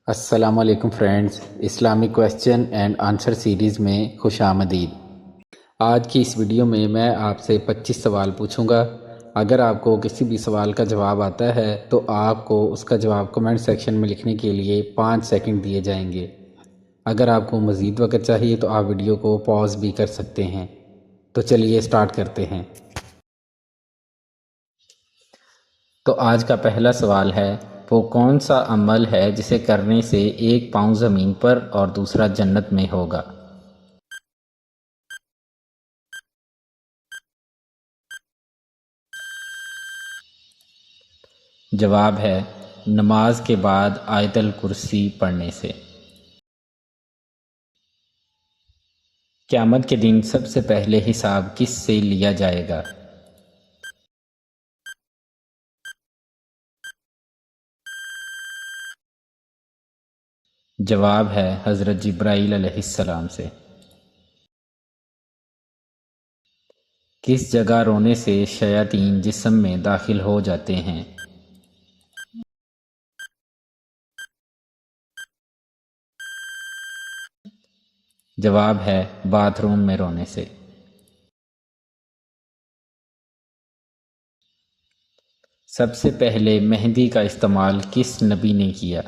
السلام علیکم friends, Islamic question and answer series میں خوش آمدید۔ آج کی اس ویڈیو میں آپ سے 25 سوال پوچھوں گا۔ اگر آپ کو کسی بھی سوال کا جواب آتا ہے تو آپ کو اس کا جواب کمنٹ سیکشن میں لکھنے کے لیے 5 سیکنڈ دیے جائیں گے۔ اگر آپ کو مزید وقت چاہیے تو آپ ویڈیو کو پاز بھی کر سکتے ہیں۔ تو چلیے سٹارٹ کرتے ہیں۔ تو آج کا پہلا سوال ہے، وہ کون سا عمل ہے جسے کرنے سے 1 پاؤں زمین پر اور دوسرا جنت میں ہوگا؟ جواب ہے نماز کے بعد آیت الکرسی پڑھنے سے۔ قیامت کے دن سب سے پہلے حساب کس سے لیا جائے گا؟ جواب ہے حضرت جبرائیل علیہ السلام سے۔ کس جگہ رونے سے شیاطین جسم میں داخل ہو جاتے ہیں؟ جواب ہے باتھ روم میں رونے سے۔ سب سے پہلے مہندی کا استعمال کس نبی نے کیا؟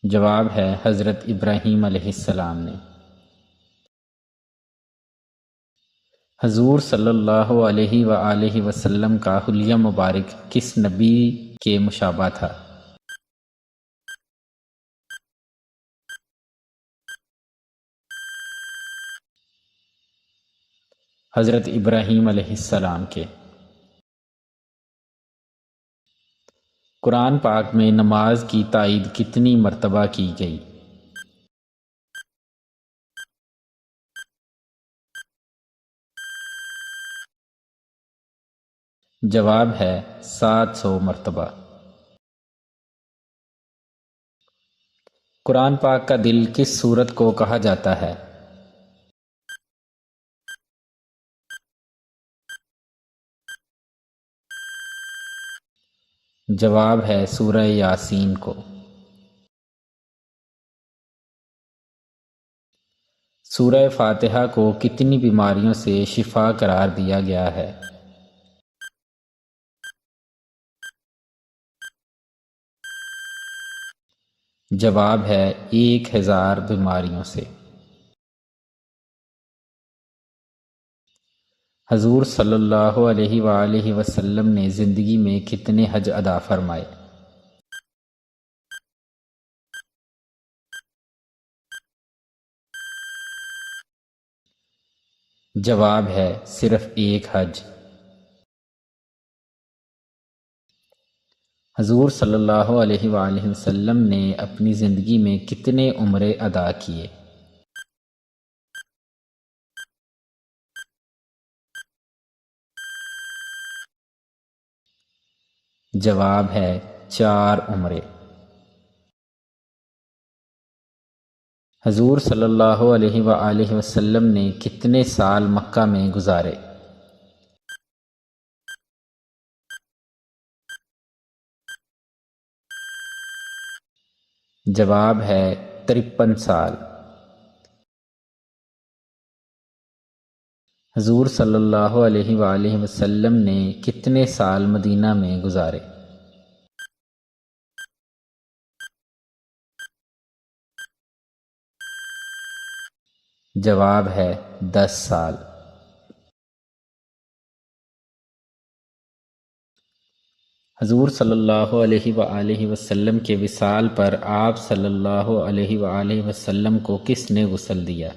جواب ہے حضرت ابراہیم علیہ السلام نے۔ حضور صلی اللہ علیہ وآلہ وسلم کا حلیہ مبارک کس نبی کے مشابہ تھا؟ حضرت ابراہیم علیہ السلام کے۔ قرآن پاک میں نماز کی تائید کتنی مرتبہ کی گئی؟ جواب ہے 700 مرتبہ۔ قرآن پاک کا دل کس سورت کو کہا جاتا ہے؟ جواب ہے سورہ یاسین کو۔ سورہ فاتحہ کو کتنی بیماریوں سے شفا قرار دیا گیا ہے؟ جواب ہے 1000 بیماریوں سے۔ حضور صلی اللہ علیہ وآلہ وسلم نے زندگی میں کتنے حج ادا فرمائے؟ جواب ہے صرف 1 حج۔ حضور صلی اللہ علیہ وآلہ وسلم نے اپنی زندگی میں کتنے عمرے ادا کیے؟ جواب ہے 4 عمرے۔ حضور صلی اللہ علیہ وآلہ وسلم نے کتنے سال مکہ میں گزارے؟ جواب ہے 53 سال۔ حضور صلی اللہ علیہ وآلہ وسلم نے کتنے سال مدینہ میں گزارے؟ جواب ہے 10 سال۔ حضور صلی اللہ علیہ وآلہ وسلم کے وصال پر آپ صلی اللہ علیہ وآلہ وسلم کو کس نے غسل دیا؟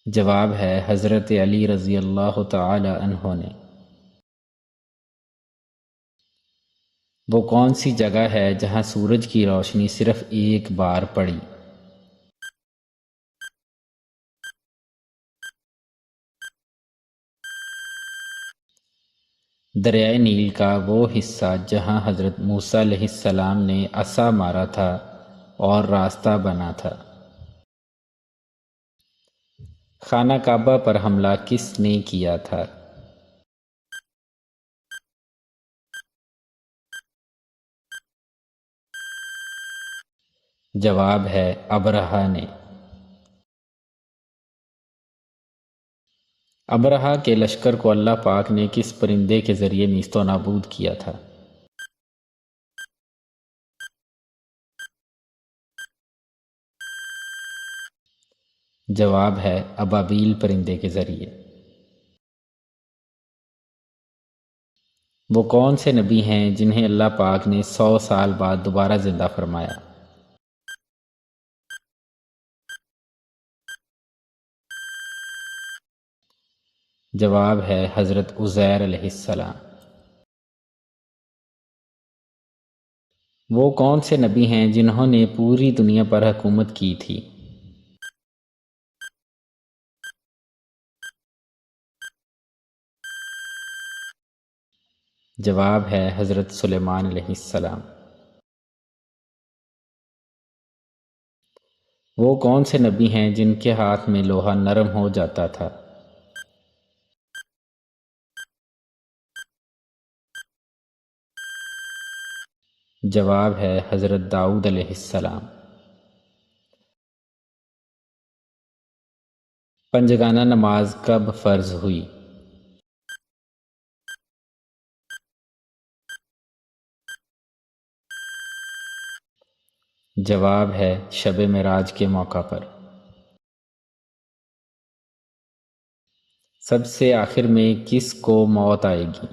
جواب ہے حضرت علی رضی اللہ تعالی عنہ نے۔ وہ کون سی جگہ ہے جہاں سورج کی روشنی صرف 1 بار پڑی؟ دریائے نیل کا وہ حصہ جہاں حضرت موسیٰ علیہ السلام نے عصا مارا تھا اور راستہ بنا تھا۔ خانہ کعبہ پر حملہ کس نے کیا تھا؟ جواب ہے ابرہہ نے۔ ابرہہ کے لشکر کو اللہ پاک نے کس پرندے کے ذریعے نیست و نابود کیا تھا؟ جواب ہے ابابیل پرندے کے ذریعے۔ وہ کون سے نبی ہیں جنہیں اللہ پاک نے 100 سال بعد دوبارہ زندہ فرمایا؟ جواب ہے حضرت عزیر علیہ السلام۔ وہ کون سے نبی ہیں جنہوں نے پوری دنیا پر حکومت کی تھی؟ جواب ہے حضرت سلیمان علیہ السلام۔ وہ کون سے نبی ہیں جن کے ہاتھ میں لوہا نرم ہو جاتا تھا؟ جواب ہے حضرت داؤد علیہ السلام۔ پنجگانہ نماز کب فرض ہوئی؟ جواب ہے شب معراج کے موقع پر۔ سب سے آخر میں کس کو موت آئے گی؟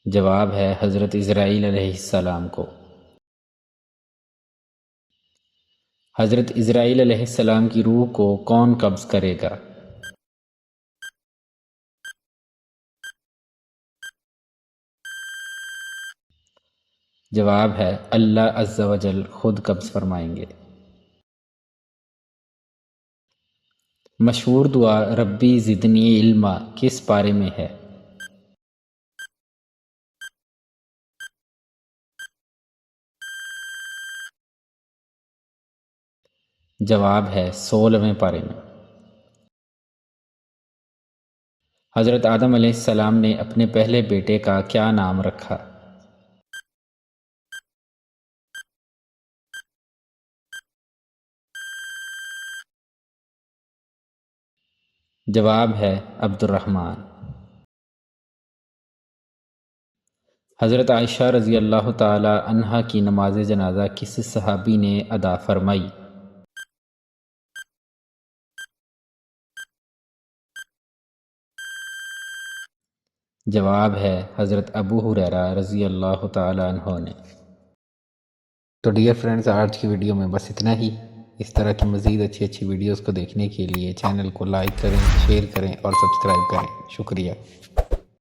جواب ہے حضرت اسرائیل علیہ السلام کو۔ حضرت اسرائیل علیہ السلام کی روح کو کون قبض کرے گا؟ جواب ہے اللہ عز و جل خود قبض فرمائیں گے۔ مشہور دعا ربی زدنی علما کس پارے میں ہے؟ جواب ہے 16ویں پارے میں۔ حضرت آدم علیہ السلام نے اپنے پہلے بیٹے کا کیا نام رکھا؟ جواب ہے عبد الرحمن۔ حضرت عائشہ رضی اللہ تعالی عنہا کی نماز جنازہ کس صحابی نے ادا فرمائی؟ جواب ہے حضرت ابو ہریرہ رضی اللہ تعالی عنہ نے۔ تو ڈیئر فرینڈز، آج کی ویڈیو میں بس اتنا ہی۔ اس طرح کی مزید اچھی ویڈیوز کو دیکھنے کے لیے چینل کو لائک کریں، شیئر کریں اور سبسکرائب کریں۔ شکریہ۔